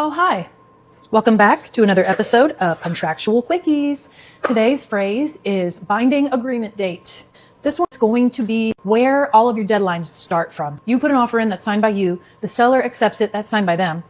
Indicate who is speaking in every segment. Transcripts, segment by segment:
Speaker 1: Oh, hi. Welcome back to another episode of Contractual Quickies. Today's phrase is binding agreement date. This one's going to be where all of your deadlines start from. You put an offer in that's signed by you. The seller accepts it. That's signed by them.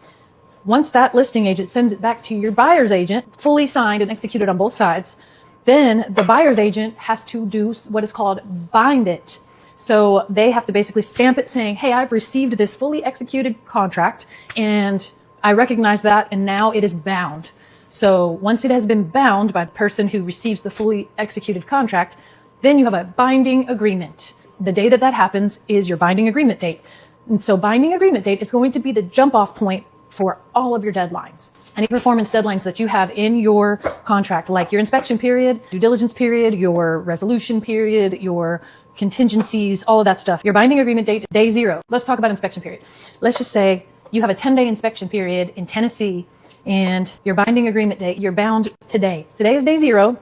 Speaker 1: Once that listing agent sends it back to your buyer's agent, fully signed and executed on both sides, then the buyer's agent has to do what is called bind it. So they have to basically stamp it saying, hey, I've received this fully executed contract and I recognize that, and now it is bound. So once it has been bound by the person who receives the fully executed contract, then you have a binding agreement. The day that happens is your binding agreement date. And so binding agreement date is going to be the jump off point for all of your deadlines. Any performance deadlines that you have in your contract, like your inspection period, due diligence period, your resolution period, your contingencies, all of that stuff. Your binding agreement date, day zero. Let's talk about inspection period. Let's just say you have a 10-day inspection period in Tennessee and your binding agreement date, you're bound today. Today is day zero.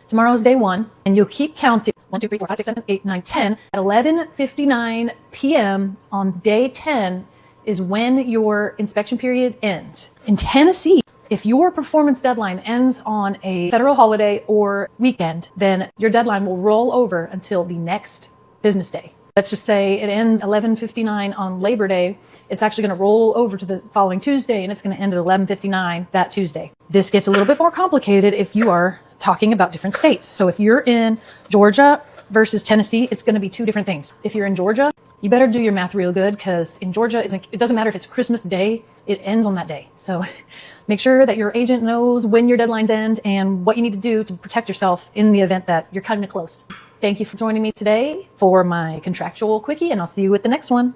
Speaker 1: Tomorrow is day one. And you'll keep counting 1, 2, 3, 4, 5, 6, 7, 8, 9, 10. At 11:59 p.m. on day 10 is when your inspection period ends. In Tennessee, if your performance deadline ends on a federal holiday or weekend, then your deadline will roll over until the next business day. Let's just say it ends 11:59 on Labor Day. It's actually going to roll over to the following Tuesday, and it's going to end at 11:59 that Tuesday. This gets a little bit more complicated if you are talking about different states. So if you're in Georgia versus Tennessee, it's going to be two different things. If you're in Georgia, you better do your math real good, because in Georgia, it doesn't matter if it's Christmas Day, it ends on that day. So make sure that your agent knows when your deadlines end and what you need to do to protect yourself in the event that you're cutting it close. Thank you for joining me today for my contractual quickie, and I'll see you at the next one.